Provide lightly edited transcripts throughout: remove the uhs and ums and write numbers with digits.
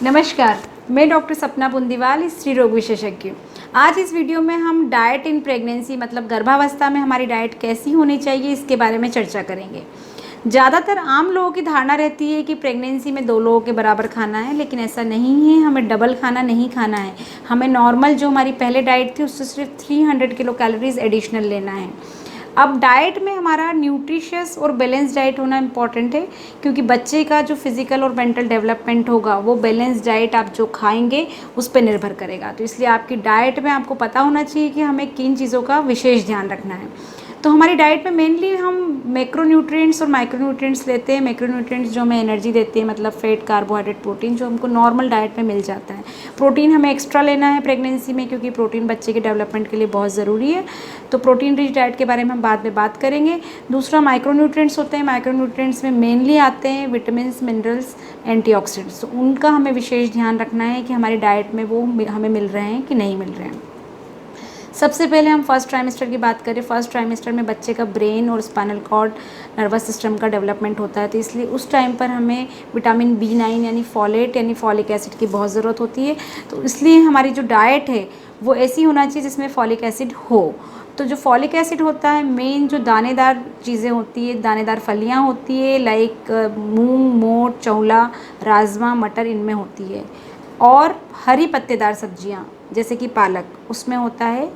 नमस्कार, मैं डॉक्टर सपना पुंदीवाल, स्त्री रोग विशेषज्ञ। आज इस वीडियो में हम डाइट इन प्रेगनेंसी मतलब गर्भावस्था में हमारी डाइट कैसी होनी चाहिए इसके बारे में चर्चा करेंगे। ज़्यादातर आम लोगों की धारणा रहती है कि प्रेगनेंसी में 2 लोगों के बराबर खाना है, लेकिन ऐसा नहीं है। हमें डबल खाना नहीं खाना है। हमें नॉर्मल जो हमारी पहले डाइट थी उससे सिर्फ 300 किलो कैलोरीज एडिशनल लेना है। अब डाइट में हमारा न्यूट्रिशियस और बैलेंस डाइट होना इम्पॉर्टेंट है, क्योंकि बच्चे का जो फिजिकल और मेंटल डेवलपमेंट होगा वो बैलेंस डाइट आप जो खाएंगे उस पर निर्भर करेगा। तो इसलिए आपकी डाइट में आपको पता होना चाहिए कि हमें किन चीज़ों का विशेष ध्यान रखना है। तो हमारी डाइट में मेनली हम मैक्रोन्यूट्रिएंट्स और माइक्रोन्यूट्रिएंट्स लेते हैं। मैक्रोन्यूट्रिएंट्स जो हमें एनर्जी देते हैं, मतलब फैट, कार्बोहाइड्रेट, प्रोटीन, जो हमको नॉर्मल डाइट में मिल जाता है। प्रोटीन हमें एक्स्ट्रा लेना है प्रेगनेंसी में, क्योंकि प्रोटीन बच्चे के डेवलपमेंट के लिए बहुत ज़रूरी है। तो प्रोटीन रिच डाइट के बारे में हम बाद में बात करेंगे। दूसरा माइक्रोन्यूट्रिएंट्स होते हैं। माइक्रोन्यूट्रिएंट्स में मेनली आते हैं विटामिन, मिनरल्स, एंटीऑक्सीडेंट्स। तो उनका हमें विशेष ध्यान रखना है कि हमारी डाइट में वो हमें मिल रहे हैं कि नहीं मिल रहे हैं। सबसे पहले हम फर्स्ट ट्राइमेस्टर की बात करें। फर्स्ट ट्राइमेस्टर में बच्चे का ब्रेन और स्पाइनल कॉर्ड, नर्वस सिस्टम का डेवलपमेंट होता है। तो इसलिए उस टाइम पर हमें विटामिन B9 यानी फॉलेट यानी फॉलिक एसिड की बहुत ज़रूरत होती है। तो इसलिए हमारी जो डाइट है वो ऐसी होना चाहिए जिसमें फॉलिक एसिड हो। तो जो फॉलिक एसिड होता है, मेन जो दानेदार चीज़ें होती है, दानेदार फलियाँ होती है, लाइक मूंग, मोठ, चौला, राजमा, मटर, इनमें होती है। और हरी पत्तेदार सब्जियां जैसे कि पालक, उसमें होता है।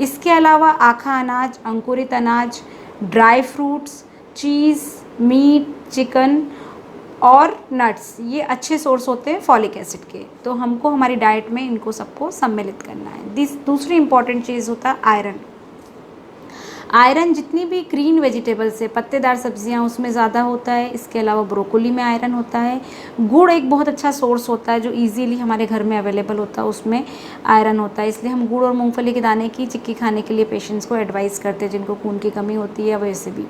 इसके अलावा आखा अनाज, अंकुरित अनाज, ड्राई फ्रूट्स, चीज़, मीट, चिकन और नट्स, ये अच्छे सोर्स होते हैं फॉलिक एसिड के। तो हमको हमारी डाइट में इनको सबको सम्मिलित करना है। दूसरी इंपॉर्टेंट चीज़ होता है आयरन। आयरन जितनी भी ग्रीन वेजिटेबल्स है, पत्तेदार सब्जियां, उसमें ज़्यादा होता है। इसके अलावा ब्रोकोली में आयरन होता है। गुड़ एक बहुत अच्छा सोर्स होता है जो इजीली हमारे घर में अवेलेबल होता है, उसमें आयरन होता है। इसलिए हम गुड़ और मूंगफली के दाने की चिक्की खाने के लिए पेशेंट्स को एडवाइस करते हैं जिनको खून की कमी होती है या वैसे भी।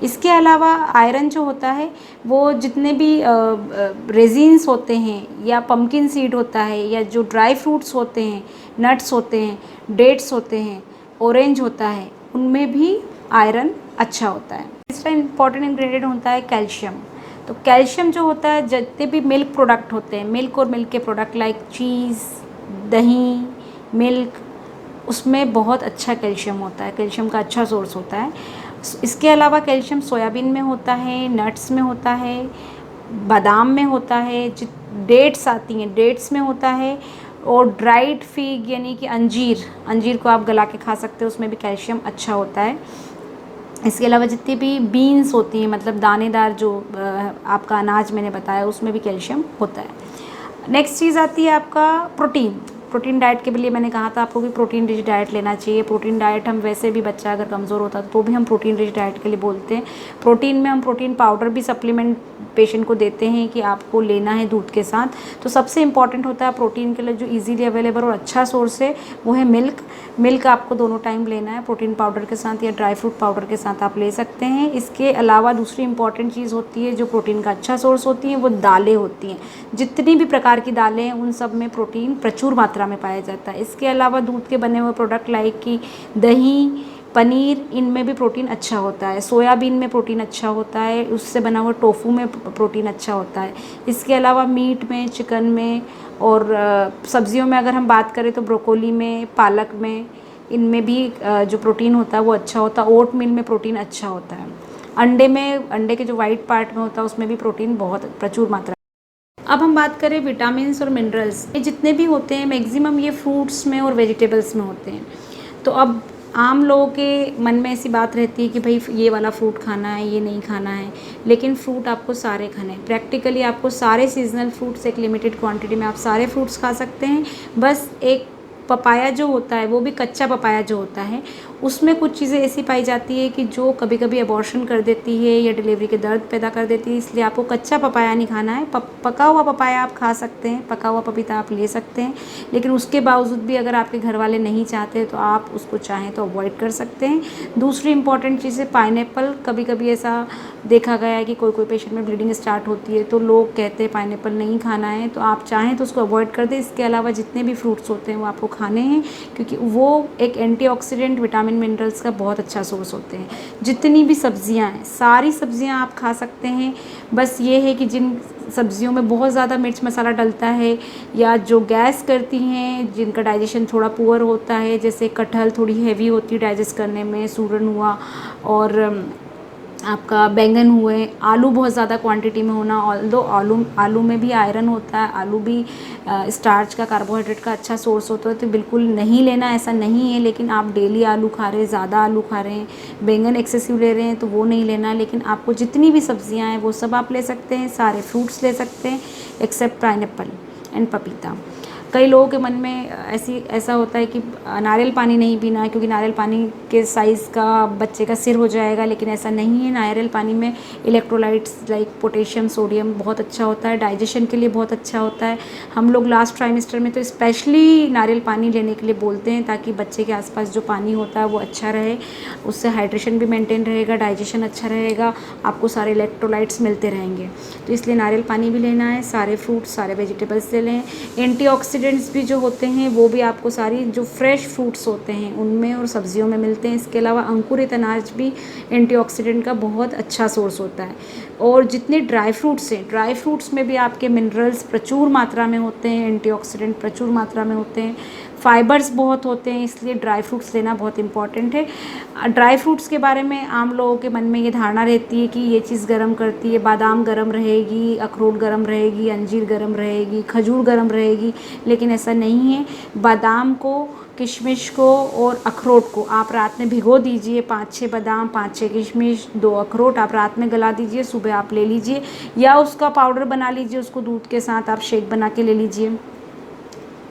इसके अलावा आयरन जो होता है वो जितने भी रेजिन्स होते हैं या पम्पकिन सीड होता है या जो ड्राई फ्रूट्स होते हैं, नट्स होते हैं, डेट्स होते हैं, ऑरेंज होता है, उनमें भी आयरन अच्छा होता है। तीसरा इंपॉर्टेंट इंग्रेडिएंट होता है कैल्शियम। तो कैल्शियम जो होता है, जितने भी मिल्क प्रोडक्ट होते हैं, मिल्क और मिल्क के प्रोडक्ट लाइक चीज़, दही, मिल्क, उसमें बहुत अच्छा कैल्शियम होता है। कैल्शियम का अच्छा सोर्स होता है। इसके अलावा कैल्शियम सोयाबीन में होता है, नट्स में होता है, बादाम में होता है, डेट्स आती हैं, डेट्स में होता है, और ड्राइड फिग यानी कि अंजीर को आप गला के खा सकते हो, उसमें भी कैल्शियम अच्छा होता है। इसके अलावा जितनी भी बीन्स होती हैं, मतलब दानेदार जो आपका अनाज मैंने बताया, उसमें भी कैल्शियम होता है। नेक्स्ट चीज़ आती है आपका प्रोटीन डाइट के लिए मैंने कहा था आपको कि प्रोटीन रिच डाइट लेना चाहिए। प्रोटीन डाइट हम वैसे भी, बच्चा अगर कमज़ोर होता है तो भी हम प्रोटीन रिच डाइट के लिए बोलते हैं। प्रोटीन में हम प्रोटीन पाउडर भी सप्लीमेंट पेशेंट को देते हैं कि आपको लेना है दूध के साथ। तो सबसे इंपॉर्टेंट होता है प्रोटीन के लिए जो इजीली अवेलेबल और अच्छा सोर्स है वो है मिल्क आपको दोनों टाइम लेना है, प्रोटीन पाउडर के साथ या ड्राई फ्रूट पाउडर के साथ आप ले सकते हैं। इसके अलावा दूसरी इंपॉर्टेंट चीज़ होती है जो प्रोटीन का अच्छा सोर्स होती है, वो दालें होती हैं। जितनी भी प्रकार की दालें हैं उन सब में प्रोटीन प्रचुर मात्रा में पाया जाता है। इसके अलावा दूध के बने हुए प्रोडक्ट लाइक कि दही, पनीर, इनमें भी प्रोटीन अच्छा होता है। सोयाबीन में प्रोटीन अच्छा होता है, उससे बना हुआ टोफू में प्रोटीन अच्छा होता है। इसके अलावा मीट में, चिकन में और सब्जियों में अगर हम बात करें तो ब्रोकोली में, पालक में, इनमें भी जो प्रोटीन होता है वो अच्छा होता है। ओट मिल में प्रोटीन अच्छा होता है। अंडे के जो वाइट पार्ट में होता है उसमें भी प्रोटीन बहुत प्रचुर मात्रा। अब हम बात करें विटामिन और मिनरल्स, ये जितने भी होते हैं मैक्सिमम ये फ्रूट्स में और वेजिटेबल्स में होते हैं। तो अब आम लोगों के मन में ऐसी बात रहती है कि भाई ये वाला फ्रूट खाना है, ये नहीं खाना है, लेकिन फ्रूट आपको सारे खाने हैं। प्रैक्टिकली आपको सारे सीजनल फ्रूट्स एक लिमिटेड क्वांटिटी में आप सारे फ्रूट्स खा सकते हैं। बस एक पपाया जो होता है, वो भी कच्चा पपाया जो होता है, उसमें कुछ चीज़ें ऐसी पाई जाती है कि जो कभी कभी अबॉर्शन कर देती है या डिलीवरी के दर्द पैदा कर देती है। इसलिए आपको कच्चा पपाया नहीं खाना है। पका हुआ पपाया आप खा सकते हैं, पका हुआ पपीता आप ले सकते हैं, लेकिन उसके बावजूद भी अगर आपके घर वाले नहीं चाहते तो आप उसको चाहें तो अवॉइड कर सकते हैं। दूसरी इंपॉर्टेंट चीज़ है पाइनएप्पल। कभी कभी ऐसा देखा गया है कि कोई पेशेंट में ब्लीडिंग स्टार्ट होती है तो लोग कहते हैं पाइनएप्पल नहीं खाना है, तो आप चाहें तो उसको अवॉइड कर दें। इसके अलावा जितने भी फ्रूट्स होते हैं वो आपको खाने हैं, क्योंकि वो एक एंटीऑक्सीडेंट, विटामिन, मिनरल्स का बहुत अच्छा सोर्स होते हैं। जितनी भी सब्जियां हैं, सारी सब्जियां आप खा सकते हैं। बस ये है कि जिन सब्जियों में बहुत ज़्यादा मिर्च मसाला डलता है, या जो गैस करती हैं, जिनका डाइजेशन थोड़ा पुअर होता है, जैसे कटहल थोड़ी हैवी होती है डाइजेस्ट करने में, सूरन हुआ, और आपका बैंगन हुए, आलू बहुत ज़्यादा क्वांटिटी में होना, ऑल्दो आलू में भी आयरन होता है, आलू भी स्टार्च का, कार्बोहाइड्रेट का अच्छा सोर्स होता है, तो बिल्कुल नहीं लेना ऐसा नहीं है। लेकिन आप डेली आलू खा रहे हैं, ज़्यादा आलू खा रहे हैं, बैंगन एक्सेसिव ले रहे हैं, तो वो नहीं लेना। लेकिन आपको जितनी भी सब्जियां हैं वो सब आप ले सकते हैं, सारे फ्रूट्स ले सकते हैं एक्सेप्ट पाइनएप्पल एंड पपीता। कई लोगों के मन में ऐसा होता है कि नारियल पानी नहीं पीना है क्योंकि नारियल पानी के साइज़ का बच्चे का सिर हो जाएगा, लेकिन ऐसा नहीं है। नारियल पानी में इलेक्ट्रोलाइट्स लाइक पोटेशियम, सोडियम बहुत अच्छा होता है, डाइजेशन के लिए बहुत अच्छा होता है। हम लोग लास्ट ट्राइमेस्टर में तो स्पेशली नारियल पानी लेने के लिए बोलते हैं, ताकि बच्चे के आसपास जो पानी होता है वो अच्छा रहे, उससे हाइड्रेशन भी मेंटेन रहेगा, डाइजेशन अच्छा रहेगा, आपको सारे इलेक्ट्रोलाइट्स मिलते रहेंगे। तो इसलिए नारियल पानी भी लेना है, सारे फ्रूट्स, सारे वेजिटेबल्स ले लें। एंटीऑक्सीडेंट्स भी जो होते हैं वो भी आपको सारी जो फ्रेश फ्रूट्स होते हैं उनमें और सब्जियों में मिलते हैं। इसके अलावा अंकुरित अनाज भी एंटीऑक्सीडेंट का बहुत अच्छा सोर्स होता है। और जितने ड्राई फ्रूट्स हैं, ड्राई फ्रूट्स में भी आपके मिनरल्स प्रचुर मात्रा में होते हैं, एंटीऑक्सीडेंट प्रचुर मात्रा में होते हैं, फाइबर्स बहुत होते हैं, इसलिए ड्राई फ्रूट्स लेना बहुत इंपॉर्टेंट है। ड्राई फ्रूट्स के बारे में आम लोगों के मन में ये धारणा रहती है कि ये चीज़ गर्म करती है, बादाम गर्म रहेगी, अखरोट गर्म रहेगी, अंजीर गर्म रहेगी, खजूर गर्म रहेगी, लेकिन ऐसा नहीं है। बादाम को, किशमिश को और अखरोट को आप रात में भिगो दीजिए, 5-6 बादाम, 5-6 किशमिश, 2 अखरोट आप रात में गला दीजिए, सुबह आप ले लीजिए, या उसका पाउडर बना लीजिए, उसको दूध के साथ आप शेक बना के ले लीजिए।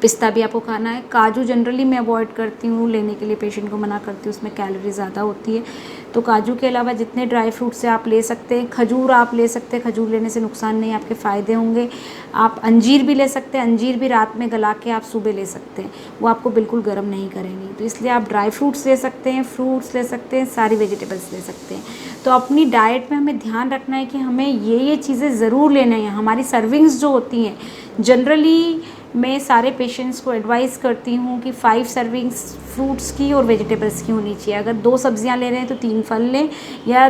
पिस्ता भी आपको खाना है। काजू जनरली मैं अवॉइड करती हूँ लेने के लिए, पेशेंट को मना करती हूँ, उसमें कैलोरी ज़्यादा होती है। तो काजू के अलावा जितने ड्राई फ्रूट्स से आप ले सकते हैं, खजूर आप ले सकते हैं, खजूर लेने से नुकसान नहीं, आपके फ़ायदे होंगे। आप अंजीर भी ले सकते हैं, अंजीर भी रात में गला के आप सुबह ले सकते हैं, वो आपको बिल्कुल गर्म नहीं करेंगी। तो इसलिए आप ड्राई फ्रूट्स ले सकते हैं, फ्रूट्स ले सकते हैं, सारी वेजिटेबल्स ले सकते हैं। तो अपनी डाइट में हमें ध्यान रखना है कि हमें ये चीज़ें ज़रूर लेना है। हमारी सर्विंग्स जो होती हैं, जनरली मैं सारे पेशेंट्स को एडवाइस करती हूँ कि 5 सर्विंग्स फ्रूट्स की और वेजिटेबल्स की होनी चाहिए। अगर 2 सब्जियाँ ले रहे हैं तो 3 फल लें, या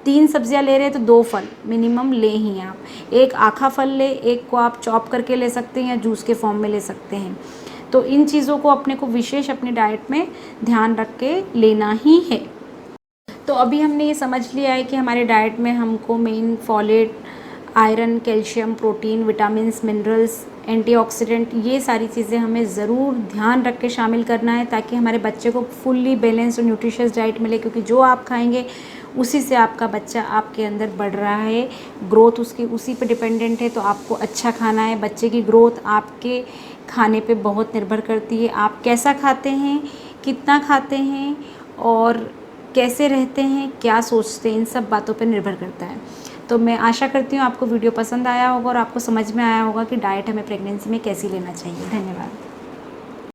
3 सब्जियाँ ले रहे हैं तो 2 फल मिनिमम लें ही आप। एक आखा फल लें, एक को आप चॉप करके ले सकते हैं या जूस के फॉर्म में ले सकते हैं। तो इन चीज़ों को अपने को विशेष अपनी डाइट में ध्यान रख के लेना ही है। तो अभी हमने ये समझ लिया है कि हमारे डाइट में हमको main folate, iron, calcium, protein, vitamins, minerals, antioxidant, ये सारी चीज़ें हमें ज़रूर ध्यान रख के शामिल करना है, ताकि हमारे बच्चे को फुल्ली बैलेंस्ड और न्यूट्रिशियस डाइट मिले। क्योंकि जो आप खाएंगे उसी से आपका बच्चा आपके अंदर बढ़ रहा है, ग्रोथ उसकी उसी पे डिपेंडेंट है। तो आपको अच्छा खाना है। बच्चे की ग्रोथ आपके खाने पे बहुत निर्भर करती है। आप कैसा खाते हैं, कितना खाते हैं और कैसे रहते हैं, क्या सोचते हैं, इन सब बातों पर निर्भर करता है। तो मैं आशा करती हूँ आपको वीडियो पसंद आया होगा और आपको समझ में आया होगा कि डाइट हमें प्रेगनेंसी में कैसी लेना चाहिए। धन्यवाद।